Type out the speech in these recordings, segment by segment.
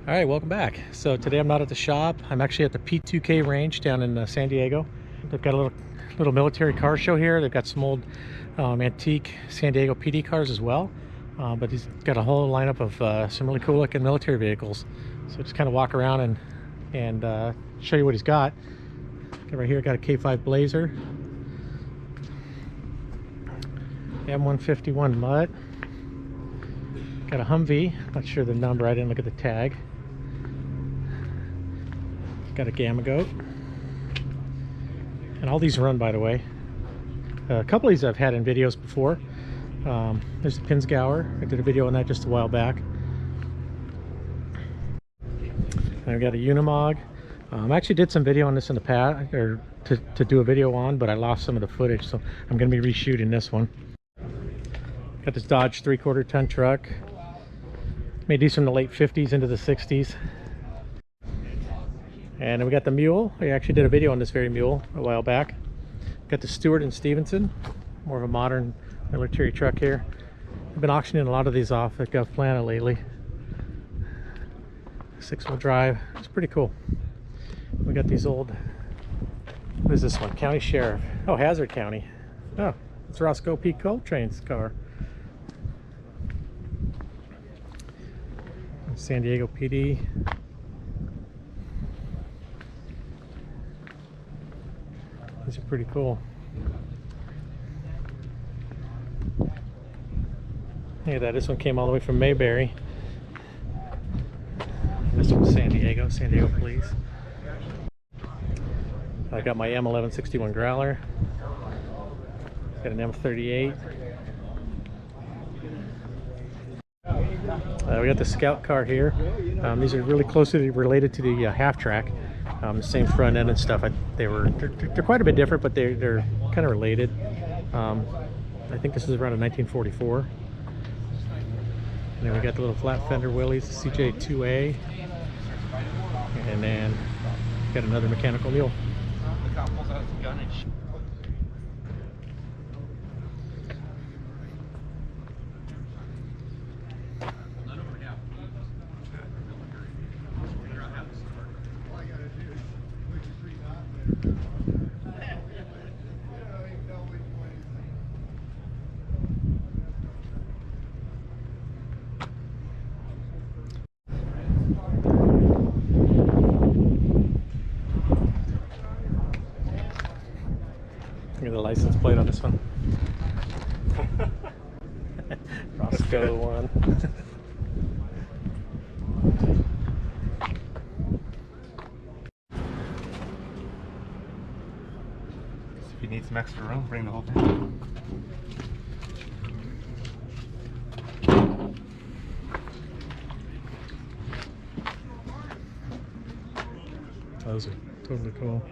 All right, welcome back. So today I'm not at the shop. I'm actually at the P2k range down in San Diego. They've got a little military car show here. They've got some old antique San Diego PD cars as well. But he's got a whole lineup of some really cool looking military vehicles. So just kind of walk around and show you what he's got. Right here, got a K5 Blazer, M151 Mutt. Got a Humvee, not sure the number, I didn't look at the tag. Got a Gamma Goat. And all these run, by the way. A couple of these I've had in videos before. There's the Pinsgauer. I did a video on that just a while back. And I've got a Unimog. I actually did some video on this in the past, or to do a video on, but I lost some of the footage, so I'm going to be reshooting this one. Got this Dodge 3/4 ton truck. Made these from the late 50s into the 60s. And then we got the Mule. I actually did a video on this very Mule a while back. Got the Stewart and Stevenson, more of a modern military truck here. I've been auctioning a lot of these off at WWll lately. 6-wheel drive, it's pretty cool. We got these old, what is this one? County Sheriff. Oh, Hazard County. Oh, it's Roscoe P. Coltrane's car. San Diego PD. These are pretty cool. Look at that, this one came all the way from Mayberry. This one's San Diego Police. I got my M1161 Growler. Got an M38. We got the Scout car here. These are really closely related to the half track. The same front end and stuff. They're quite a bit different, but they're kind of related. I think this is around a 1944. And then we got the little flat fender wheelies, CJ2A, and then got another mechanical mule. Look at the license plate on this one. Roscoe one. If you need some extra room, bring the whole thing. Those are totally cool.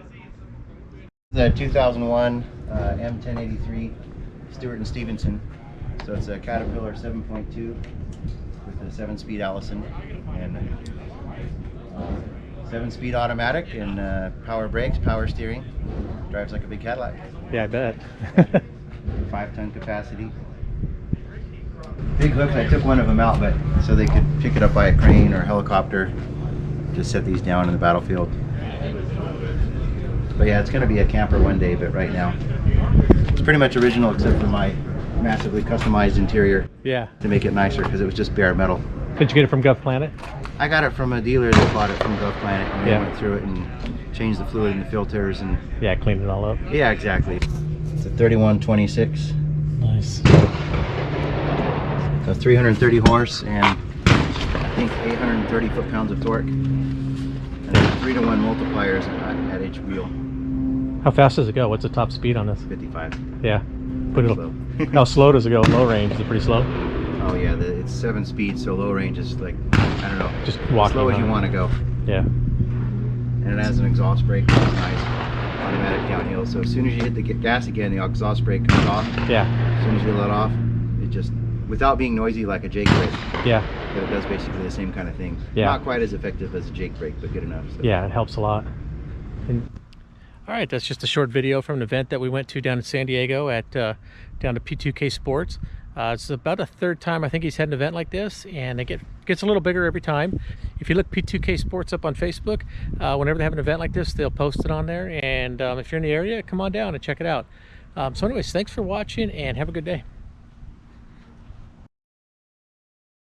The 2001 M1083 Stewart and Stevenson. So it's a Caterpillar 7.2 with a 7-speed Allison and 7-speed automatic and power brakes, power steering. Drives like a big Cadillac. Yeah, I bet. 5-ton capacity. Big hooks. I took one of them out, but so they could pick it up by a crane or helicopter. Just set these down in the battlefield. But yeah, it's going to be a camper one day, but right now it's pretty much original except for my massively customized interior. Yeah. To make it nicer because it was just bare metal. Did you get it from GovPlanet? I got it from a dealer that bought it from GovPlanet, and they Yeah. went through it and changed the fluid and the filters and Yeah, cleaned it all up. yeah, exactly. It's a 3126. Nice. So 330 horse and I think 830 foot-pounds of torque. And then 3-to-1 multipliers at each wheel. How fast does it go? What's the top speed on this? 55. Yeah. Put it. Slow. How slow does it go in low range? Is it pretty slow? Oh yeah, it's 7 speed, so low range is like, I don't know, Just as walking slow as you on it. want to go. Yeah. And it has an exhaust brake, which is nice, automatic downhill. So as soon as you hit the gas again, the exhaust brake comes off. Yeah. As soon as you let off, it just, without being noisy like a Jake brake, Yeah. but it does basically the same kind of thing. Yeah. Not quite as effective as a Jake brake, but good enough. So. Yeah, it helps a lot. All right, that's just a short video from an event that we went to down in San Diego at down to P2k Sports. It's about the third time I think he's had an event like this, and it gets a little bigger every time. If you look P2k Sports up on Facebook, whenever they have an event like this, they'll post it on there. And if you're in the area, come on down and check it out. So anyways, thanks for watching and have a good day.